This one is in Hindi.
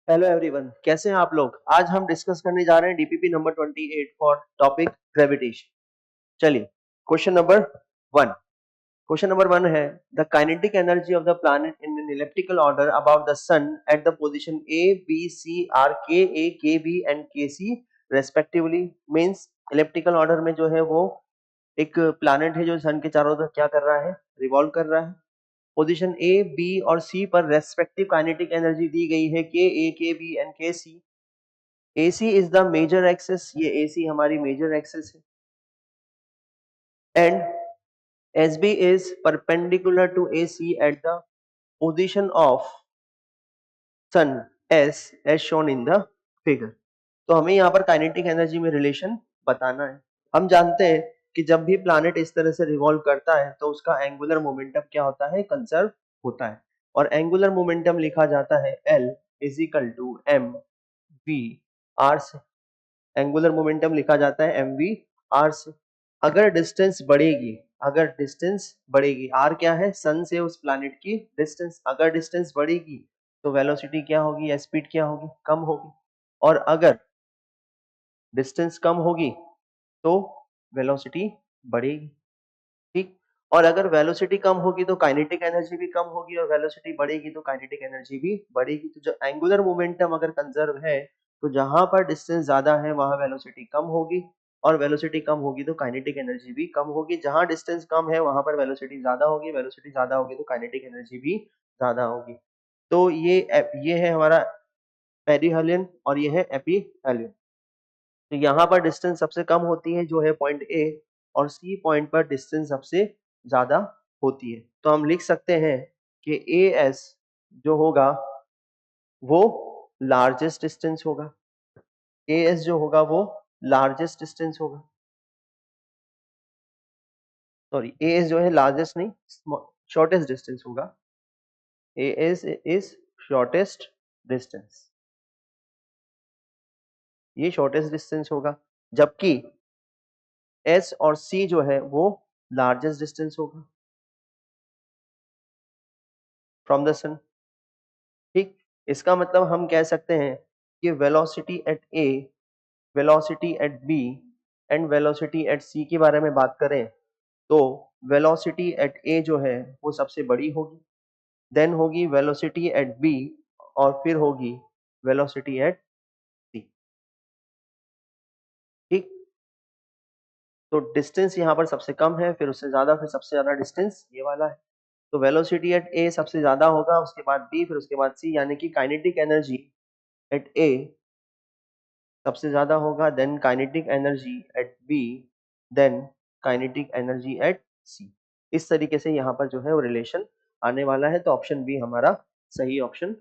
हेलो एवरीवन, कैसे हैं आप लोग। आज हम डिस्कस करने जा रहे हैं DPP number 28 for topic gravitation. चलिए, question number one. Question number one है the kinetic energy of the planet in an elliptical order about the sun at the position A B C are K A K B and K C respectively. Means elliptical order में जो है वो एक प्लैनेट है जो सन के चारों तरफ क्या कर रहा है, रिवॉल्व कर रहा है। पोजीशन ए बी और सी पर रेस्पेक्टिव काइनेटिक एनर्जी दी गई है के A K B and K C. AC is the major axis, ये AC हमारी मेजर एक्सिस है and SB is perpendicular to AC at the position of sun S as shown in the figure. तो हमें यहाँ पर काइनेटिक एनर्जी में रिलेशन बताना है। हम जानते हैं कि जब भी प्लैनेट इस तरह से रिवॉल्व करता है तो उसका एंगुलर मोमेंटम क्या होता है, कंजर्व होता है। और एंगुलर मोमेंटम लिखा जाता है L is equal to M V R से। एंगुलर मोमेंटम लिखा जाता है एम वी आर से। अगर डिस्टेंस बढ़ेगी, आर क्या है, सन से उस प्लैनेट की डिस्टेंस, अगर डिस्टेंस बढ़ेगी तो वेलोसिटी क्या होगी या स्पीड क्या होगी, कम होगी। और अगर डिस्टेंस कम होगी तो वेलोसिटी बढ़ेगी। ठीक। और अगर वेलोसिटी कम होगी तो काइनेटिक एनर्जी भी कम होगी, और वेलोसिटी बढ़ेगी तो काइनेटिक एनर्जी भी बढ़ेगी। तो जो एंगुलर मोमेंटम अगर कंजर्व है तो जहां पर डिस्टेंस ज्यादा है वहां वेलोसिटी कम होगी, और वेलोसिटी कम होगी तो काइनेटिक एनर्जी भी कम होगी। जहां डिस्टेंस कम है वहां पर वेलोसिटी ज्यादा होगी, वेलोसिटी ज्यादा होगी तो काइनेटिक एनर्जी भी ज्यादा होगी। तो ये है हमारा पेरिहेलियन और ये है एपीहेलियन। तो यहाँ पर डिस्टेंस सबसे कम होती है जो है पॉइंट ए, और सी पॉइंट पर डिस्टेंस सबसे ज्यादा होती है। तो हम लिख सकते हैं कि ए एस जो होगा वो लार्जेस्ट डिस्टेंस होगा। ए एस जो होगा वो लार्जेस्ट डिस्टेंस होगा। सॉरी, ए एस जो है लार्जेस्ट नहीं, शॉर्टेस्ट डिस्टेंस होगा। A S is shortest distance, ये शॉर्टेस्ट डिस्टेंस होगा। जबकि एस और सी जो है वो लार्जेस्ट डिस्टेंस होगा फ्रॉम द सन। ठीक। इसका मतलब हम कह सकते हैं कि velocity at A, velocity at B and velocity at C के बारे में बात करें तो वेलोसिटी एट ए जो है वो सबसे बड़ी होगी, देन होगी वेलोसिटी एट बी, और फिर होगी वेलोसिटी एट सी। ठीक। तो डिस्टेंस यहाँ पर सबसे कम है, फिर उससे ज्यादा, फिर सबसे ज्यादा डिस्टेंस ये वाला है। तो वेलोसिटी एट ए सबसे ज्यादा होगा, उसके बाद बी, फिर उसके बाद सी, यानी कि काइनेटिक एनर्जी एट ए सबसे ज्यादा होगा, then kinetic energy at B, then kinetic energy at C. इस तरीके से यहाँ पर जो है वो रिलेशन आने वाला है। तो ऑप्शन बी हमारा सही ऑप्शन